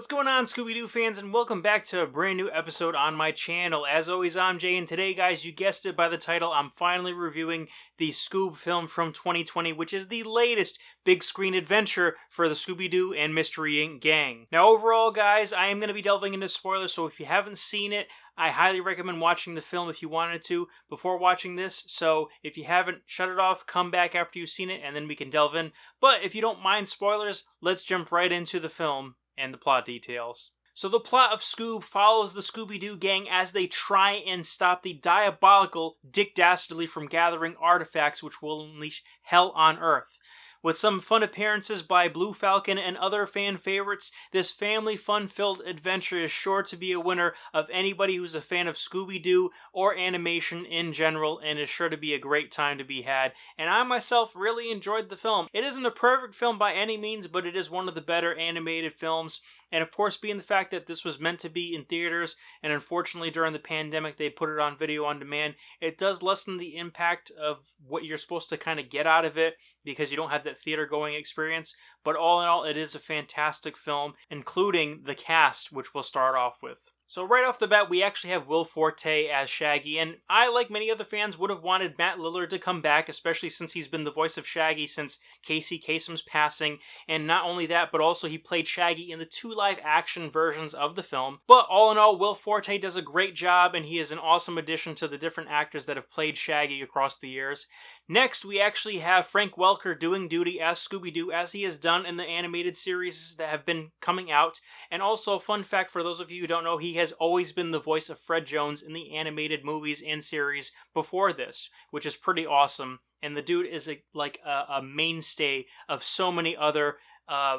What's going on, Scooby Doo fans, and welcome back to a brand new episode on my channel. As always, I'm Jay, and today, guys, you guessed it by the title, I'm finally reviewing the Scoob film from 2020, which is the latest big screen adventure for the Scooby Doo and Mystery Inc. gang. Now, overall, guys, I am going to be delving into spoilers, so if you haven't seen it, I highly recommend watching the film if you wanted to before watching this. So if you haven't, shut it off, come back after you've seen it, and then we can delve in. But if you don't mind spoilers, let's jump right into the film and the plot details. So the plot of Scoob follows the Scooby-Doo gang as they try and stop the diabolical Dick Dastardly from gathering artifacts which will unleash hell on Earth. With some fun appearances by Blue Falcon and other fan favorites, this family fun-filled adventure is sure to be a winner of anybody who's a fan of Scooby-Doo or animation in general, and is sure to be a great time to be had. And I myself really enjoyed the film. It isn't a perfect film by any means, but it is one of the better animated films. And of course, being the fact that this was meant to be in theaters, and unfortunately during the pandemic they put it on video on demand, it does lessen the impact of what you're supposed to kind of get out of it, because you don't have that theater-going experience. But all in all, it is a fantastic film, including the cast, which we'll start off with. So right off the bat, we actually have Will Forte as Shaggy, and I, like many other fans, would have wanted Matt Lillard to come back, especially since he's been the voice of Shaggy since Casey Kasem's passing, and not only that, but also he played Shaggy in the 2 live-action versions of the film. But all in all, Will Forte does a great job, and he is an awesome addition to the different actors that have played Shaggy across the years. Next, we actually have Frank Welker doing duty as Scooby-Doo, as he has done in the animated series that have been coming out. And also, fun fact for those of you who don't know, he has always been the voice of Fred Jones in the animated movies and series before this, which is pretty awesome. And the dude is a mainstay of so many other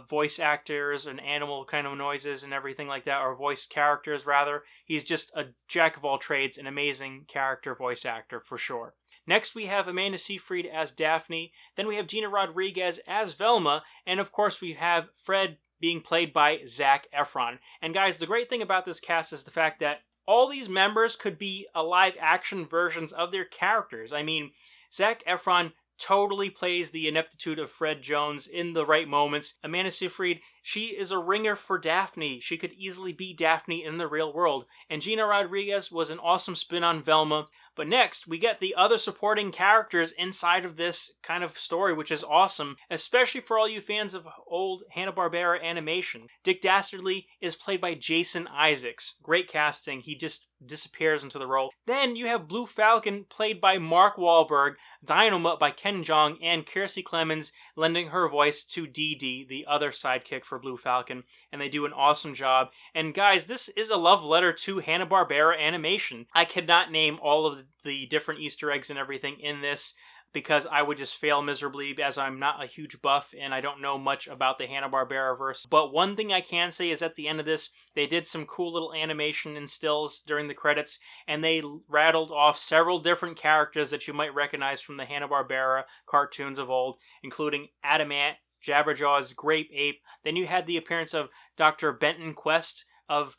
voice actors and animal kind of noises and everything like that, or voice characters rather. He's just a jack of all trades, an amazing character voice actor for sure. Next, we have Amanda Seyfried as Daphne. Then we have Gina Rodriguez as Velma. And of course, we have Fred being played by Zac Efron. And guys, the great thing about this cast is the fact that all these members could be live-action versions of their characters. I mean, Zac Efron totally plays the ineptitude of Fred Jones in the right moments. Amanda Seyfried, she is a ringer for Daphne. She could easily be Daphne in the real world. And Gina Rodriguez was an awesome spin on Velma. But next, we get the other supporting characters inside of this kind of story, which is awesome, especially for all you fans of old Hanna Barbera animation. Dick Dastardly is played by Jason Isaacs. Great casting. He just disappears into the role. Then you have Blue Falcon played by Mark Wahlberg, Dynamite by Ken Jeong, and Kiersey Clemens lending her voice to Dee Dee, the other sidekick for Blue Falcon, and they do an awesome job. And guys, this is a love letter to Hanna Barbera animation. I cannot name all of the different Easter eggs and everything in this, because I would just fail miserably, as I'm not a huge buff and I don't know much about the Hanna-Barbera verse. But one thing I can say is at the end of this, they did some cool little animation and stills during the credits, and they rattled off several different characters that you might recognize from the Hanna-Barbera cartoons of old, including Adamant, Jabberjaw's Grape Ape. Then you had the appearance of Dr. Benton Quest, of,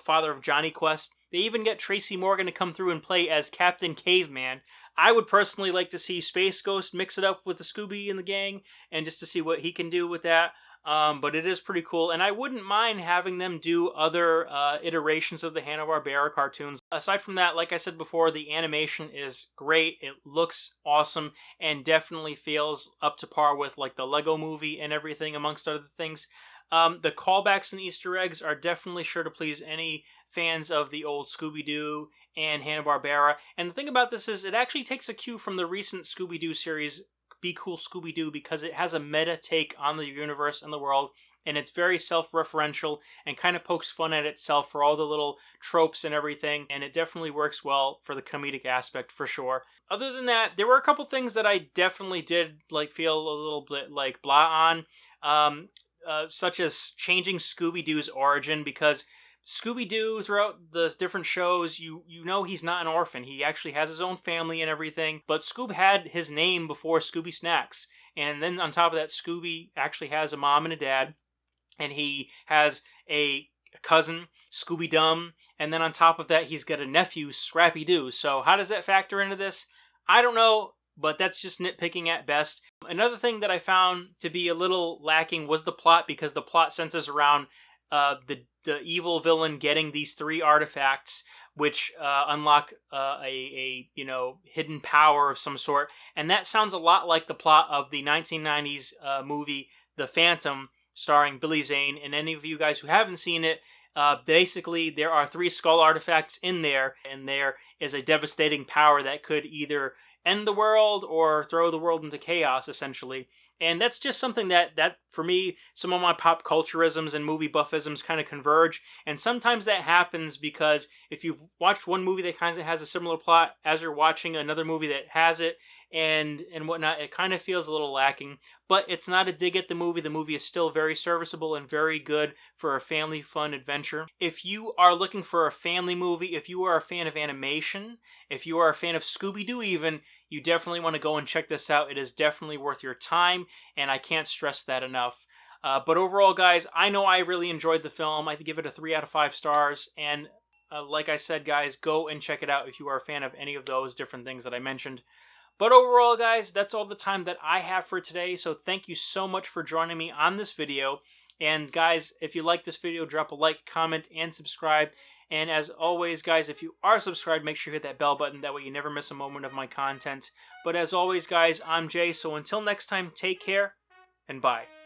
father of Johnny Quest. They even get Tracy Morgan to come through and play as Captain Caveman. I would personally like to see Space Ghost mix it up with the Scooby and the gang, and just to see what he can do with that. But it is pretty cool, and I wouldn't mind having them do other iterations of the Hanna-Barbera cartoons. Aside from that, like I said before, the animation is great. It looks awesome, and definitely feels up to par with like the Lego Movie and everything, amongst other things. The callbacks and Easter eggs are definitely sure to please any fans of the old Scooby-Doo and Hanna-Barbera. And the thing about this is it actually takes a cue from the recent Scooby-Doo series, Be Cool Scooby-Doo, because it has a meta take on the universe and the world, and it's very self-referential and kind of pokes fun at itself for all the little tropes and everything, and it definitely works well for the comedic aspect for sure. Other than that, there were a couple things that I definitely did feel a little bit blah on. Such as changing Scooby-Doo's origin, because Scooby-Doo, throughout the different shows, you know he's not an orphan. He actually has his own family and everything, but Scoob had his name before Scooby Snacks. And then on top of that, Scooby actually has a mom and a dad, and he has a cousin, Scooby Dum, and then on top of that, he's got a nephew, Scrappy Doo. So how does that factor into this? I don't know, but that's just nitpicking at best. Another thing that I found to be a little lacking was the plot, because the plot centers around the evil villain getting these 3 artifacts, which unlock a hidden power of some sort. And that sounds a lot like the plot of the 1990s movie The Phantom, starring Billy Zane. And any of you guys who haven't seen it, basically there are 3 skull artifacts in there, and there is a devastating power that could either end the world or throw the world into chaos, essentially. And that's just something that for me, some of my pop culturisms and movie buffisms kind of converge. And sometimes that happens because if you've watched one movie that kind of has a similar plot as you're watching another movie that has it and whatnot, it kind of feels a little lacking. But it's not a dig at the movie. The movie is still very serviceable and very good for a family fun adventure. If you are looking for a family movie, if you are a fan of animation, if you are a fan of Scooby Doo even, you definitely want to go and check this out. It is definitely worth your time, and I can't stress that enough. But overall, guys, I know I really enjoyed the film. I give it a 3 out of 5 stars, and like I said, guys, go and check it out if you are a fan of any of those different things that I mentioned. But overall, guys, that's all the time that I have for today, so thank you so much for joining me on this video. And guys, if you like this video, drop a like, comment, and subscribe. And as always, guys, if you are subscribed, make sure you hit that bell button. That way you never miss a moment of my content. But as always, guys, I'm Jay, so until next time, take care, and bye.